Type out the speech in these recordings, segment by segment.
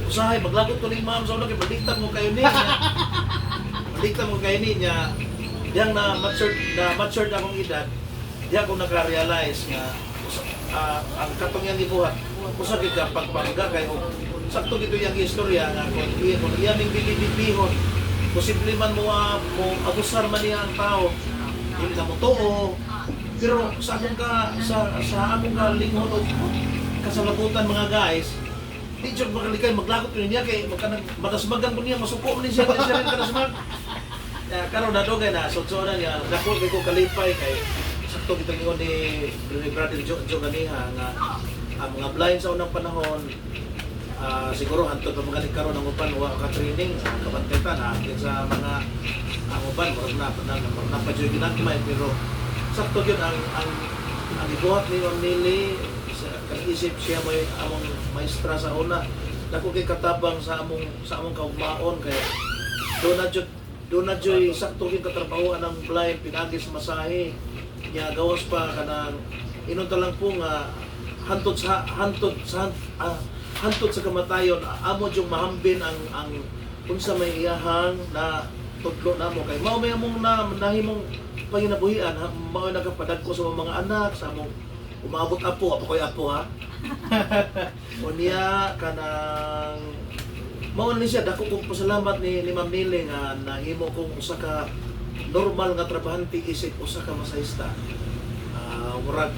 usahay maglagot ko ning ma'am sa una kay baliktad mo kayo ni. Baliktad mo kayo ni niya. Diyang na matured akong edad, diya ko naka-realize nga ang katong yang gibuhat usa gid ka pagpangga kay sakto dito yung istorya nga kung iya ning bilibihon posible man mo abusar man niya ang tao hindi ka mo tuo pero sa akong ka lingon o kasalabutan mga guys di jud makalikay maglagot ko niya kay madasmagan ko niya masuko man siya rin kadasmag karon na dogay na sudsonan niya dako ko kalipay kay sakto kita ingon ni Brother Joe ganiha nga ang mga blind sa unang panahon siguro hantod pa mga karon ang uban wa ka training kabantetan akin sa mga ang uban na pa-joy ginagmay pero sakto gyud ang ibuhat ni Nili sa isip siya may among maestra sa una dako kay katabang sa among kaugmaon kay do na joy sakto gyud katrabahoan ang blind pinagis masahe niya gawas pa kanang inunta lang po nga hantod sa kamatayon amo jung mahambin ang unsa may iyahang na tudlo namo kay mao may among nahimong panginabuhian mao nagapadagko sa mga anak sa among umabot apo koy apo ha unya kanang mao ni siya dako kong pasalamat ni Ma'am Nili nga nahimo kong usa ka normal nga trabahante isip usa ka masahista. Murag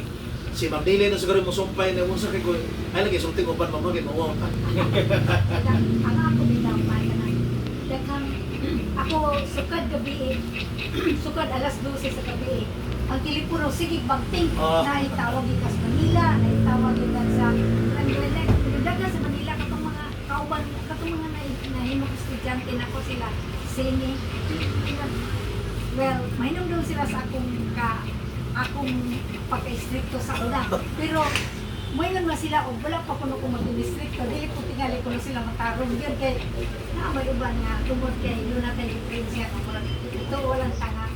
si Ma'am Nili na siguro mo sumpay na unsa kay ko ay lagi sulti ko pan mamagay mao ta. Ang ako bitaw pa kana. Daghang ako sukad gabi sukad alas 12 sa gabi. Ang telepono sige bagting na itawag gikas Manila, na itawag gikan sa Langlalag. Daghang sa Manila katong mga kauban katong mga nahimong estudyante nako sila sini. Well, mainom daw sila sa akong pagka-stricto sa una. Pero, mainom na sila, o wala pa kuno kung mag-stricto, dili po tingali ko na sila matarong yun kay may uban nga, tungod kay yun natin yung prinsya, ito walang tanga.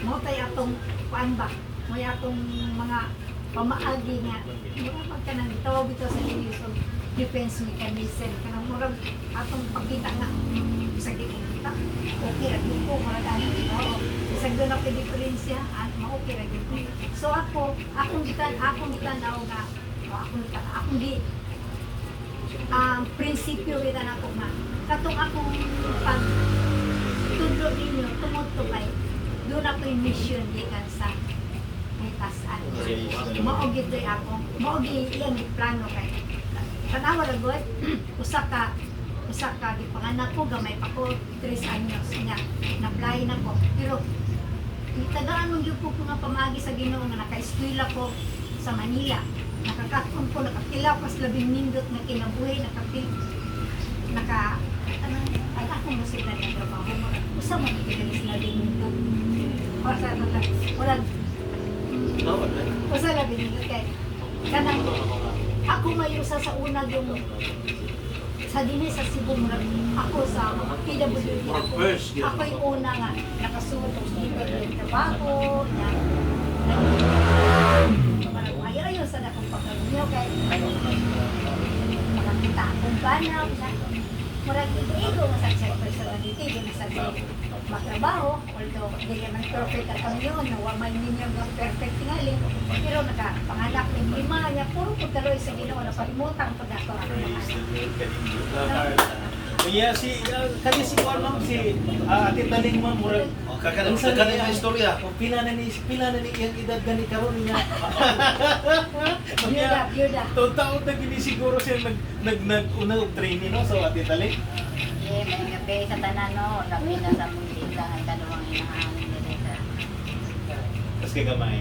Mo tayo atong, paan ba? May atong mga pamaagi nga, murag ka nang tawag ito sa English of defense mechanism. Kanang murag atong pagkita nga, sa kita, okay, rin ko, murag ano, isang doon ako diferensya at ma-okay ra gyud ko. So akong gitanaw nga akong di prinsipyo kita na ako nga katong akong pag tudlo ninyo tungod to kay doon ako yung mission gikan sa itasan. Mao gid ako, mao gid iyang plano kay tanawa ra gud usa ka gipanganak ko gamay pa ko 3 anyos niya na-apply na ko pero itagaan mong yupo ko nga pamagi sa Ginoo nga naka-eskwela ko sa Manila. Nakakatong ko, nakakilaw pas 11 nindot na kinabuhi, ay ako mo sila ng trabaho mo. Usa mo nagkikilis na 11 nindot. Usa 11 nindot kay kanang ako may usa sa una yung sa dinhi sa Cebu ako sa PWD ako yung una nga nakasulod og yung trabaho na ayaw sa dakong pagkalinyo kay makakita akong banaw na murag ego nga sa personality din sa matrabaho although hindi naman perfect at ang yun nawa may ninyo nga perfect tingali pero nakapanganak ng lima niya puro pagkaloy sa Ginoo na palimutang pagdato ako mga Iya kani si Juan ma'am si Ate Taling ma'am murag Kakana yung istorya. Pila na ni iyang edad gani karon niya. Yuda. Taon na gini siguro siya nag-una og training no so Ate Taling. May gabi sa tanan no, labi na sa mong tindahan dalawang inahanin nila sa. Tas kay gamay.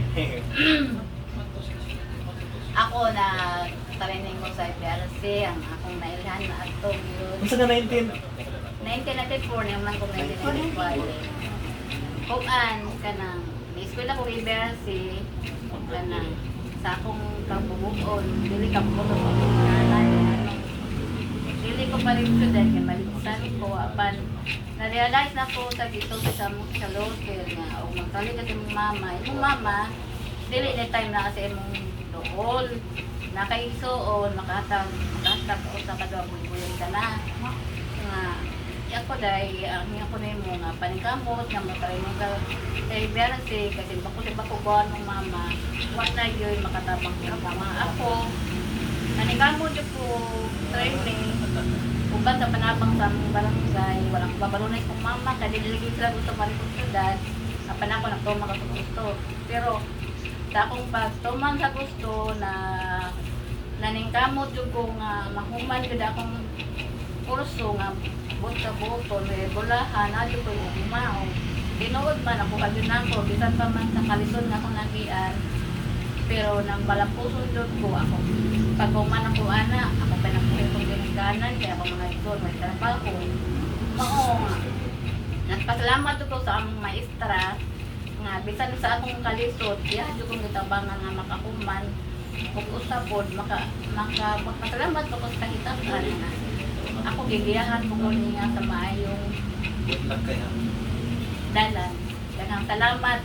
Ako na training ko sa PRC, ang akong nailhan na atong yun. Unsa ka 19? 1994 naman ko 1994. Kuan kanang ni-eskwela ko PRC kanang sa akong kabubuon, dili ka mo dili ko pa rin student kay malisan ko apan na-realize na ko sa gito sa local nga o magkali kasi imong mama dili na time na kasi imong dool nakaigsoon makatag basta sa kadwa buhay na nga ako dahil ang ako na yung mga paningkamot nga matry mo ka kay Berase kasi bako buwan ng mama wala yun makatabang ng mama ako paningkamot yung po training uban sa panabang sa aming barangay walang babalunay kong mama kaya nilagay sila gusto malikot syudad napan ako nagtumang ako gusto pero sa akong pagtumang sa gusto na naningkamot yung kung mahuman yun akong kurso nga but sa buto, may bulahan, adyo ko yung umao. Tinuod man ako, adyo na ako, bisan pa man sa kalisod nga akong nagian. Pero nang malampuson doon ko ako. Pag kuman ako ana, ako pinapuhin kong ginaganan, kaya ako mga ito, may trabaho. Oo nga. Nagpasalamat ko sa among maestra, nga bisan sa akong kalisod, adyo kong gitabangan nga makahuman. Kung usapod, makasalamat ko sa kahitapan na. Ako gigiyahan ko ko niya sa maayong Good luck kaya. dalan. Daghang salamat.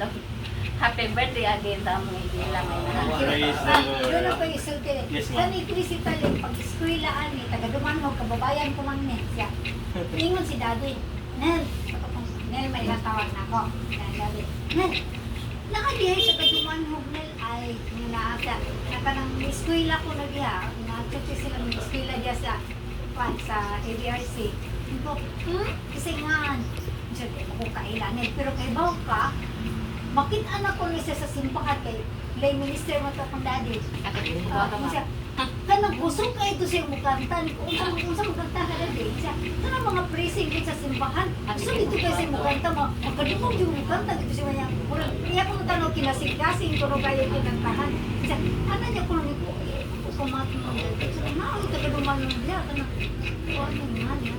Happy birthday again sa among igila may Praise the Lord. Doon ako isulti. Yes, ma'am. Sa electricity, pag-eskwelahan ni, taga-dumanhog, kababayan ko mang net siya. Ingon si daddy, Nel, may ilang tawag na ako. Daddy, Nel, nakadihay sa kadumanhog, Nel, ay, nanaasa. Nakanang eskwela ko na diya, nakatuti silang eskwela diya sa ABRC. Ko, kasi nga, sabi ako kailangan. Pero kay Baw ka, makita ko na siya sa simbahan kay lay minister mo ito kong daddy. Siya, kanang kusog ka ito siya mukantan. Kung mukanta ka na din siya, kanang mga praising din sa simbahan. So dito kayo siya mukanta mo, magkadumog yung mukanta dito siya niya. Kaya kung tanong kinasig-kasing, kung kayo kinantahan. Siya, ano niya kung nito, kumatin mo dito. Ay, taga-duman mo niya. Ano nga yan?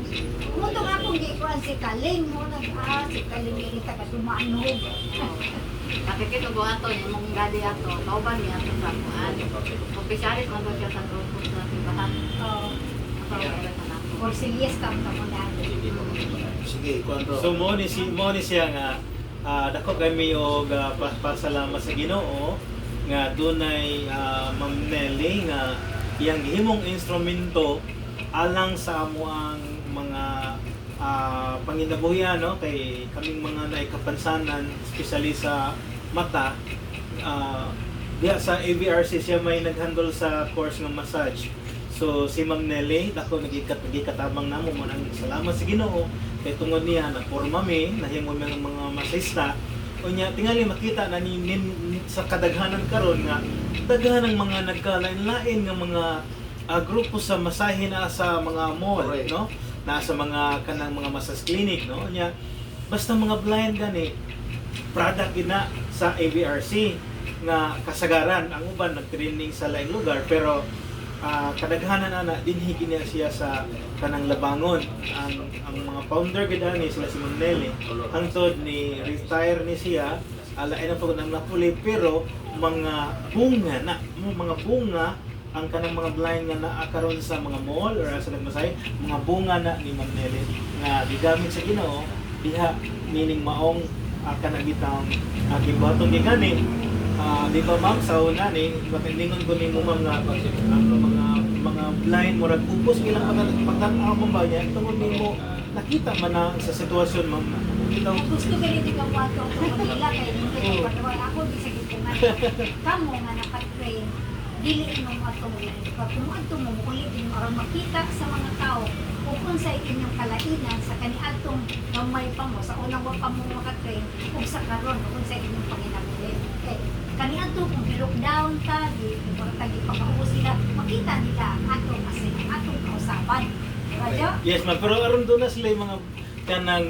Kumutong akong gikuan si Kaling mo. Si Kaling yung taga-dumanog. Nakikitugo ato yung mong daddy ato. Kauban niya ato sa kuan. Opisyalis man doon siya sa grupo sa simbahan. Oo. Ako meron na ako. Or serious ka mo dati. Sige, kwento. So mo ni siya nga dako kami og pasalamat sa Ginoo nga dunay Ma'am Nelly nga iyang gihimong instrumento alang sa amo ang mga panginabuhian no kay kaming mga naikapansanan especially sa mata diha sa ABRC siya may naghandle sa course ng massage. So si Ma'am Nelly dako nagikatabang namo mo nang salamat sa Ginoo kay tungod niya na porma mi nahimo mi ang mga masista unya tingali makita na ni sa kadaghanan karon nga daghan ng mga nagkalain-lain nga mga grupo sa masahe na sa mga mall Correct. no na sa mga kanang mga massage clinic no unya basta mga blind gani product ina sa ABRC nga kasagaran ang uban nag-training sa laing lugar pero kadaghanan ana dinhi niya siya sa kanang labangon ang mga founder gid ani sila si Ma'am Nelly hangtod ni retire ni siya alain na pag nang napuli pero mga bunga ang kanang mga blind nga naa karon sa mga mall or sa nagmasay mga bunga na ni Ma'am Nelly nga gigamit sa Ginoo diha meaning maong kanang bitang gibuhaton ni gani di ba ma'am sa una ni matindingon ko ni mo ma'am nga mga blind mo ragpupos ilang pagtanaw mo ba niya tungod nimo nakita man na sa sitwasyon ma'am nakita mo Gusto ko rin ikaw wato ko Manila kay hindi ko patawag ako di sa gitungan. Kamo nga nakatrain dili mo matong pag kumanto mo ulit din aron makita sa mga tao kung sa inyong kalainan sa kaniadtong gamay pa mo sa unang wa pa mo makatrain ug sa karon kung sa inyong panginabuhi. Okay. Kaniadto kung lockdown ka di importante pagkaupo sila makita nila ang atong kausaban. Radyo? yes ma'am pero aron do na sila yung mga kanang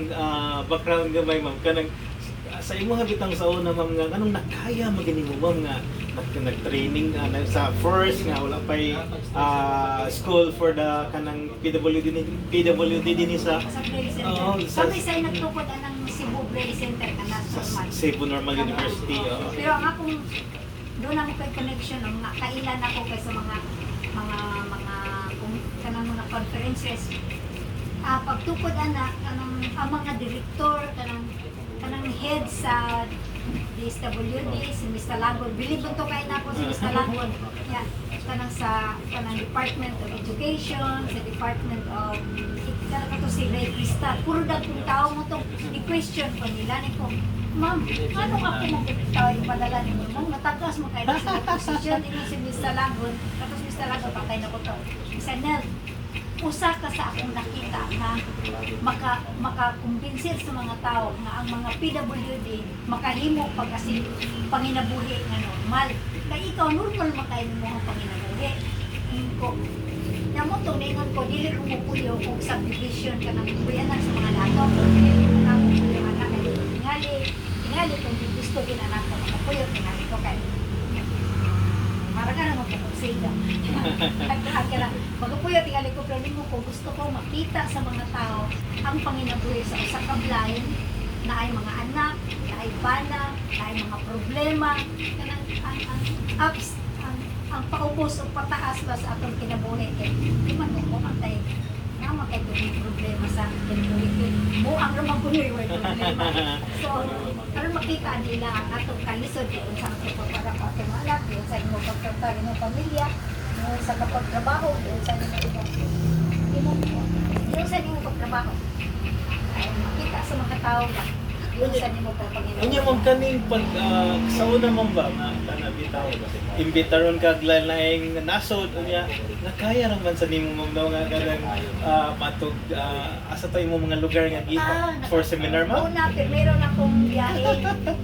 background gamay ma'am kanang sa imo habitang sa una ma'am nga anong nakaya magini mo ma'am nga nag-training sa first nga wala pay school for the kanang PWD din sa Sa Braille Center. Oo, sa- Kami sa'yo nagtukod anang Cebu Braille Center ka na sa normal. Cebu Normal University Pero ang akong doon ako kay connection nga kailan ako kay sa mga kung kanang mga conferences pagtukod ana kanang ang mga direktor kanang head sa DSWD, si Mr. Lagon. Bilibon to kayo na ako si Mr. Lagon. Yan. Kanang sa kanang Department of Education, sa Department of kanang kato si Ray Cristal. Puro kung tao mo to i-question ko nila ni ko. Ma'am, ano ako magpapitaw ipadala ni mo? Ma'am, matagas mo kayo sa position din si Mr. Lagon. Tapos Mr. Lagon, patay na ko to. Isa Nel, usa ka sa akong nakita na makakumbinsir sa mga tao na ang mga PWD makahimo pag kasi panginabuhi nga normal. Kaya ikaw, normal makain mo ang panginabuhi. Ko, namutong ningon ko, dili ko mupuyo kung subdivision ka ng kuyanan sa mga lato. Dili ko na mupuyo anak. Tingali kung gusto din anak ko, makapuyo, tingali ko kay marang ka naman po sila. Magapuyo, tingali ko, pero mo ko gusto ko makita sa mga tao ang panginabuhi sa usang kablayan na ay mga anak, na ay bana, na ay mga problema, ang ups, ang paubos o pataas ba sa atong kinabuhi. Di man mo matay. Naman kayo yung problema sa kinabuhi. Mo ang naman ko yung problema. So, ano makita nila ang atong kalisod yun sa atong pagpapara pa atong anak, yun sa inyong pagtrabaho ng pamilya, yun sa kapagtrabaho, yun sa inyong pagtrabaho. Ay, makita sa mga tao na yun sa inyong pagpanginoon. Unya mong kaning pag sa una mong ba nga bitaw imbitaron kag laing nasod unya nakaya ra man sa nimo mong daw nga kadang matug asa to imong mga lugar nga gita for seminar ma? Una, primero na akong biyahe,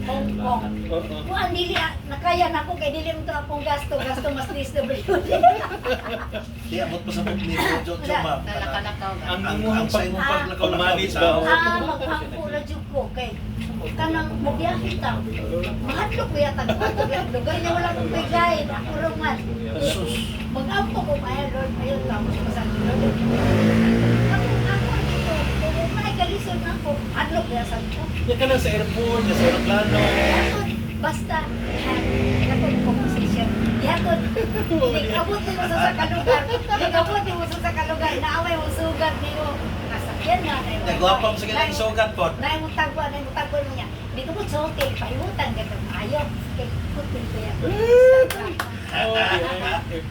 Hong Kong. Oo. Kuan dili nakaya na ako kay dili mo to akong gasto mas DSWD. Di abot pa sa pag ni Jojo ma'am. Nalaka-lakaw ka. Ang Ang imong sa imong paglakaw manage ba? Maghangko na jud ko kay kanang mobiyahe ta. Mahadlok ko yata ang lugar niya wala kong pigay, ako ruman. Sus. Mag-ampo ko kaya Lord, ayun tapos sa Lord. Ako dito, kung may kalisod na ako, hadlok ya sa ko. Ya ka sa airport, sa aeroplano. Basta, yakon composition. Yakon, abot mo sa kalugar. Abot mo sa kalugar, naaway mo sugat niyo. Kasakyan na. Nagwapam sa kailang sugat po. Naimutagwa mo niya. Di ko po sa hotel, paimutan ka ng ayaw. Kaya hotel ko yan.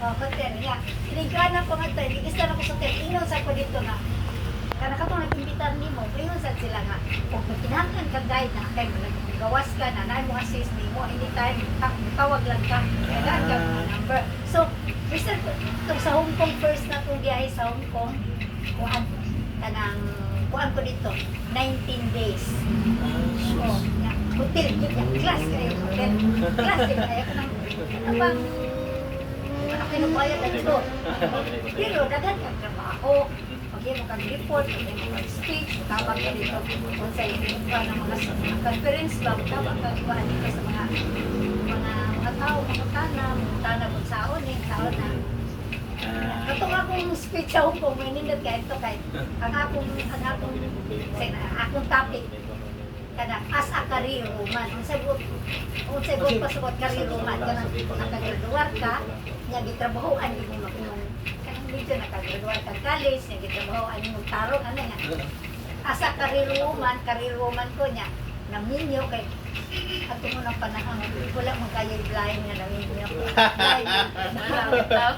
Hotel niya. Inigana ko nga ito, iligista na ko sa hotel. Inon sa ko dito nga. Kana ka itong nag-imbitar ni mo, inon sa sila nga. Kung magkinahangkan ka guide na, kaya gawas ka na, naay mo assist ni mo, anytime, tawag lang ka. Kailangan ka mga number. So, Mr. Itong sa Hong Kong, first na itong biyahe sa Hong Kong, kuhaan ko dito, 19 days. Oh, ya, hotel, class kayo, hotel. Class kayo, ano bang, ano kayo bayad na dito? Pero, dagan kang trabaho. Pag-i mo kang report, pag-i mo kang speech, tabang ka dito. Kung sa iyo, ng mga conference ba, tabang ka dito sa mga tao, mga tanam kung saon na. Katong akong speech sa Hong Kong, may nindot ka ito kay ang akong topic kana as a career woman. Kung sa good pasabot career woman kana nakagraduar ka, nya gitrabahoan mo makunong kanang dito nakagraduar ka college, nya gitrabahoan mo tarong ano nga. As a career woman ko nya naminyo kay ato mo ng panahon, wala mo kayo blind nga naminyo.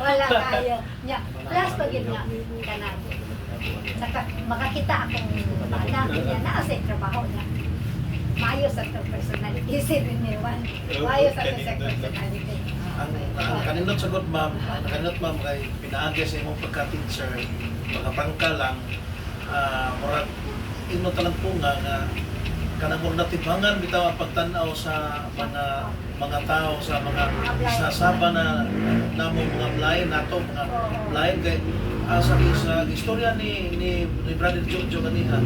Wala kayo. Nya, plus pag yun nga, kanang makakita akong anak niya na sa trabaho niya. Maayos at ang personality, 7-1. Maayos at ang personality. Ang kanindot sagot ma'am, kay pinaagi sa imong pagka-teacher, pagkapangka lang, murag ino talang punga nga kanang natibangan bitaw ang pagtanaw sa mga tao sa mga sasaba na namo mga blind nato mga blind kay sa istorya ni Brother Jojo kanina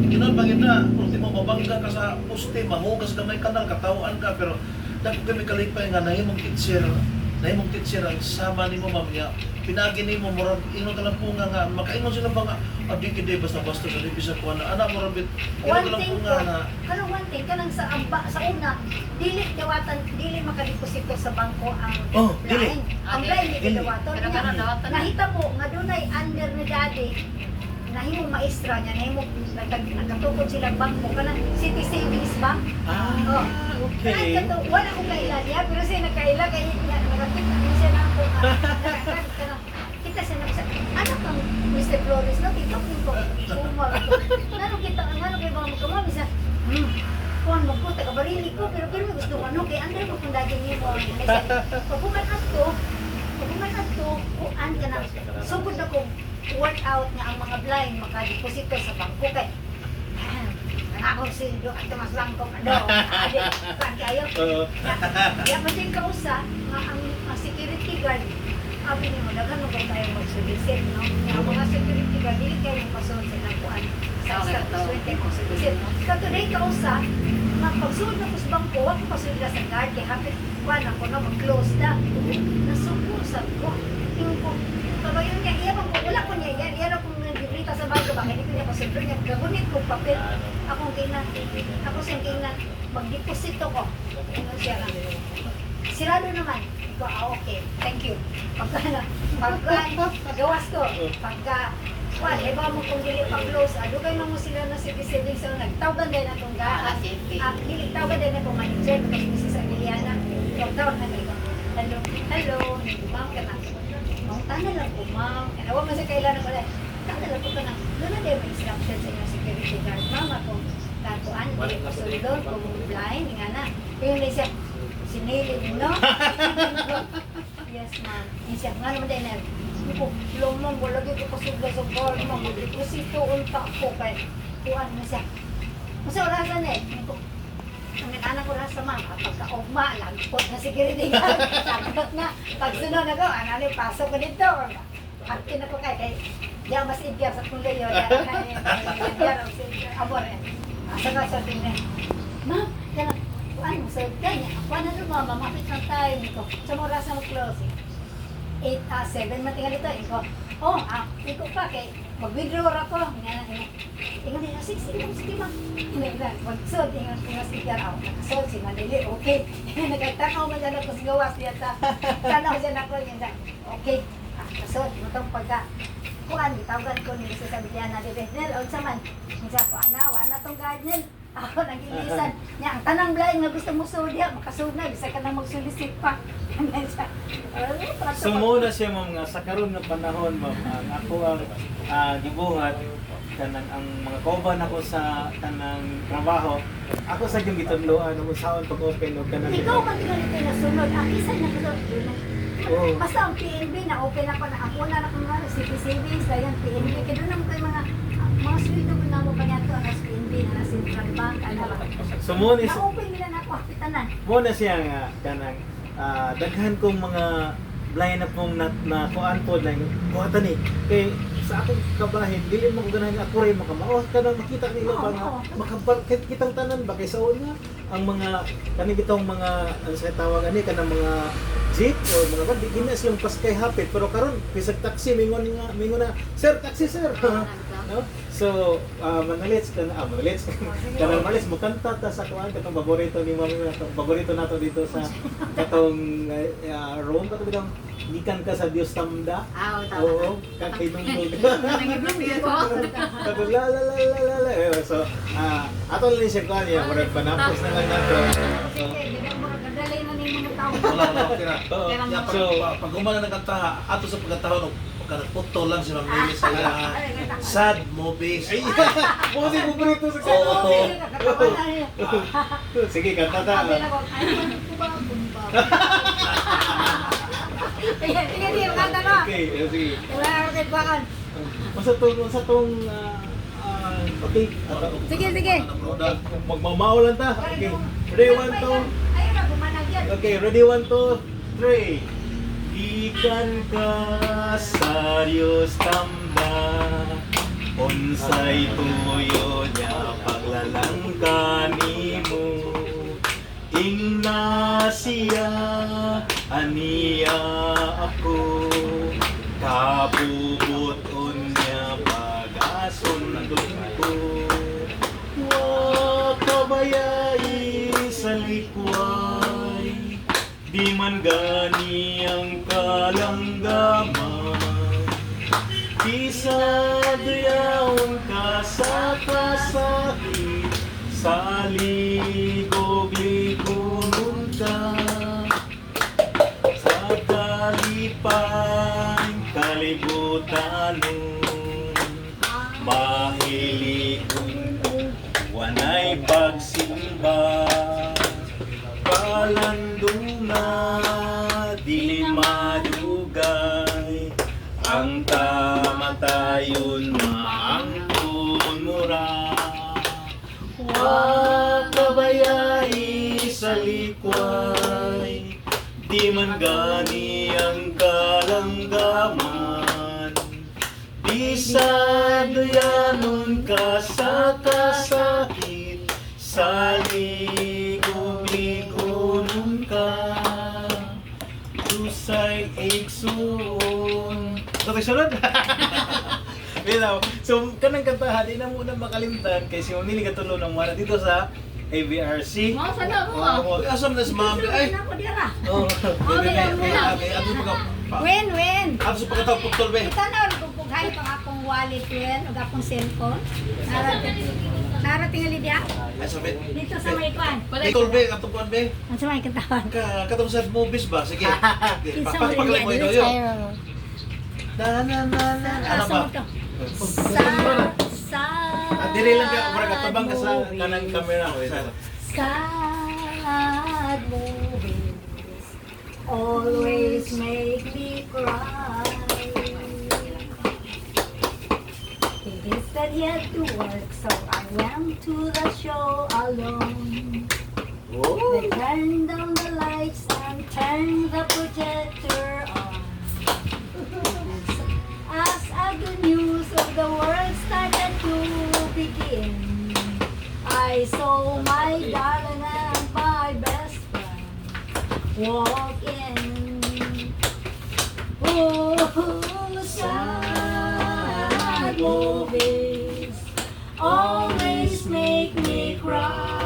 kinon bangin na ultimo mabangga ka sa poste mahugas ka may kanal katawaan ka pero dako kami kalipay nga nahimong teacher ang sama nimo ma'am niya pinagi nimo murag ino talang punga nga makaingon sila ba nga adi kidi basta-basta sa libisa ko na ana mo rabit ino talang punga na one thing kanang sa una dili makadiposito sa bangko ang dili. ang blind dili dawaton Pero niya. dawatan. Nahita mo nga dunay under ni daddy nahimong maestra niya, nahimong nagkatukod silang bangko ka ng City Savings Bank. Oh. Okay. Wala akong kailan niya, pero siya nagkaila, kaya nagkakita siya na ako. Kita siya nagsabi, ano kang Mr. Flores, no? Kita ko, umar ako. Ano kita, ano kayo mga magkamami siya, kuhan mo ko, taga-barili ko, pero may gusto ko, ano, kaya andar mo kung daging niyo mo. Pagbukan ato, kuhan ka na, sugod ako, work out nga ang mga blind, makadeposito sa bangko kay, ako si Do at mas bangko ka do, ade, kan kayo. Kaya pa din kausa, nga ang security guard, sabi niyo, daghan mo kung tayo mag-solicit, no? Ang mga security guard, hindi kayo pasunod sa nakuan sa statuete mo solicit. Kaya today kausa, nga pagsunod ako sa bangko, ako pasunod sa guard, kaya hapit kuan ako na mag-close na. Nasukusan ko. Yung ko, kabayon niya, iya ko, wala ko niya, iya na kung nag-ibrita sa bangko, baka hindi ko niya pasunod niya, gagunit ko papel. Ako siyang kainan, mag-deposito ko. Ano siya lang. Sirado naman. Iko, okay, thank you. Gawas ko. Iba mo kung dili pag-close, dugay na mo sila na si savings so nagtawagan din atong gaan. Dili tawagan din atong manager kasi si sa Liliana. Tawag na nila. Hello, ma'am ka na. Ma'am, tana lang po, ma'am. Awa man sa kailangan ko lang. Tana lang po ka na. Doon na din may instruction sa inyong security guard. Ma'am, akong katuan, dili ko sulod, kung blind, nga na. Yung na siya, sinilid, no? Yes, ma'am. Yung siya, nga naman din na, ko, lumang, wala dito ko sugla-sugla, mag-deposito, unta ko, kay, kuhan na siya. Masa orasan eh, ang nag-anak ko lang sa ma'am, pagka-ugma, lagpot na security guard, sagot na, pagsunod na ko, ano, pasok ko dito, akin na ko kay, diyan mas ibyar sa tuloy yun, ibyar ang abor eh. Asa ka sa tingin, ma'am, yan, ano, so, kanya, paano na mama, mapit na tayo nito, sa mga oras na mag-closing. 7 matingal ito, iko, iko pa, kay, mag-withdraw ako, ingat nila, 6, sige ma'am. Magsod, ingat sticker out, nakasod, si Manili, okay. Nagtakaw man dyan ako sa gawas niya sa, tanaw dyan ako, okay. Kasod, matong pagka, kuhan, itawagan ko nila sa sabihan na, Nel, o sa man, minsan ko, anawa na tong garden, ako nag-ilisan, niya, ang tanang blind na gusto mo sudya, makasud na, bisa ka na mag-solicit pa. So muna siya ma'am nga sa karon nga panahon ma'am ang ako ang gibuhat kanang ang mga kauban ako sa kanang trabaho ako sa gyud gitudloan kung saon pag-open og kanang Ikaw man ganito na sunod, isa na sunod. Oo. Basta ang PNB na open ako na ako na mga City Savings, dayan PNB. Kaya doon naman kayo mga sweldo ko na mo pa niya to ang PNB na Central Bank. So muna Na-open nila na ako, kapitanan. muna siya nga kanang daghan kong mga blind na pong na kuan po lang kuhatan ni kay sa akong kabahin dili mo ko ganahan ako rin makamao kanang makita nila ba nga makabar kitang tanan ba kay sa una ang mga kani bitong mga ano sa tawag ani kanang mga jeep o mga van di gina silang paskay hapit pero karon bisag taxi mingon na sir taxi sir no so manalits kanang malis mo kanta ta sa kuan katong paborito ni mami paborito nato dito sa katong Rome katong bitong gikan ka sa Dios tamda oo kakay nung so ato lang siya kuan ya murag panapos na lang nato Kadalay na ni mga tao. Wala, okay na. Oo. Kaya So, pag umana nagkantaha, ato sa pagkatahon, pagkatputo lang si Ma'am Nili sa sad movies. ay mo si paborito sa Oo. sige kanta ta Sige, kanta na. okay sige Wala ako kay Bakan. Sa tong okay. Sige. Magmamao lang ta. Okay. Ready 1 2. Ayun na, bumanag yan. Okay, ready 1 2 3. Ikan ka sa Diyos tamba. Unsay tuyo niya paglalang kanimo. Ingna siya aniya ako. Kabubuton niya pag-asundon ko. Wa kabayai sa likway, di man gani ang kalanggaman. Bisag yaon ka sa kasakit, sa ligog-ligonon ka, sa kalipang kalibutanon, mahilikon wanay pagsimba, palandunga dili madugay, ang tamatayon maangkon mura. Wa kabayai sa likway, di man gani ang kalanggaman. Bisag yanon ka sa kasakit, sa ligog-ligonon ka, tusay igsoon. Okay, sunod? Bilaw. So, kanang kantahan, di na muna makalimtan kay si Mamili katulo ng mara dito sa AVRC. Mga sana mo ah. Uy, asam na si ma'am. Ay! Ako dira. Oh, Okay, Win. Ato sa pagkatawag pagtol, be. Kita na ulit pagpughay pang akong wallet Win, ug akong cellphone. Narating ali dia Ay, sabi. dito sa may kwan. Pagtol, be. Atong kuhan, be. Ang sa may kantawan. Katong sa movies ba? Sige. Kinsa mo Pagpaglag mo ito dia yun. Na na na na. Ano ba? Sa Dili lang ka, para katabang ka sa kanang camera. sad movies always make me cry. It is that he had to work, so I went to the show alone. They turned down the lights and turned the projector on. As the news of the world started to begin, I saw my darling and my best friend walk in. Oh, sad movies always make me cry.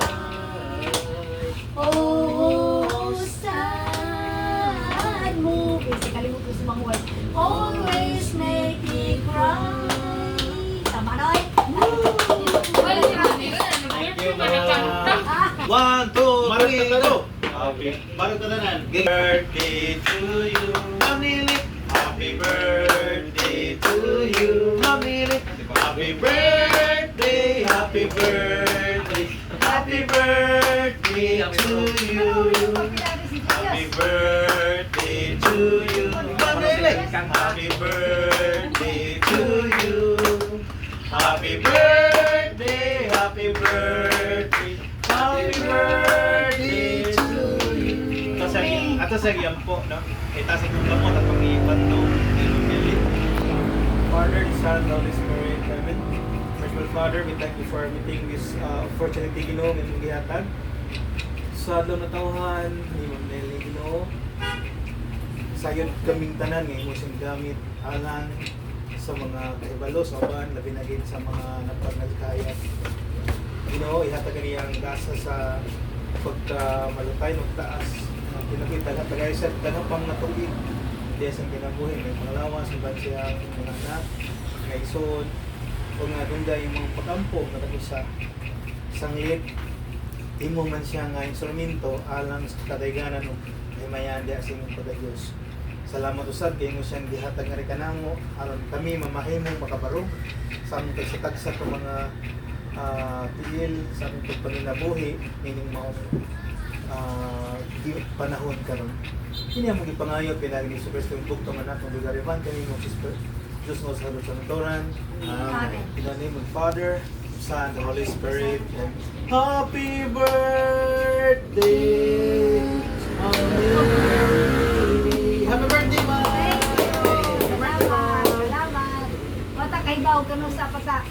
Oh, sad movies. Kalimutan ko sa mga word. Always make me cry. Tama na eh. One, two, Marot three, ka go! Okay. Marot ka tanan. Birthday to you. Mamili! Happy birthday to you. Mamili! Happy birthday, happy birthday, happy birthday to you. Happy birthday to you. Mamili! Happy birthday to you. Happy birthday, happy birthday, happy birthday to you. Ato sa po, no? Ita sa kong gamot at pang-iipan no? Father, the Son, the Holy Spirit, Amen. Merciful Father, we thank you for meeting this opportunity, Ginoo, ng gihatag. Sa adlaw na tawhan, ni Ma'am Nelly, Ginoo, sayon kaming tanan ngayon mo siyang gamit alang sa mga kahibalo sa uban, labi na din sa mga nagkayat. Ginoo, ihatag kaniyang gasa sa pagkamalutay ng taas. Pinakita na tagay sa tanapang na tubig. Diya sa kinabuhi, may pangalawas, iban siyang mga anak, mga ison, o nga dunda yung mga pakampo na isa sanglit, imo man siya nga instrumento alang sa kadayganan o ay mayan diya sa inyong pagdayos. Salamat usad kay mo siyang gihatag nga rekanamo aron kami mamahimong makabarog sa among tagsatagsa sa mga tiil sa among pagpaninabuhi ining mga panahon karon. Kini ang mga pangayo pinagi ni Super Stone Book to manak ng Lugariban kami mo Sister Diyos mo sa Lugariban. In the name of Father, Son, the Holy Spirit. And happy birthday! Happy birthday, Ma! Salamat. Salamat. Wata kay daw kanu sa pata.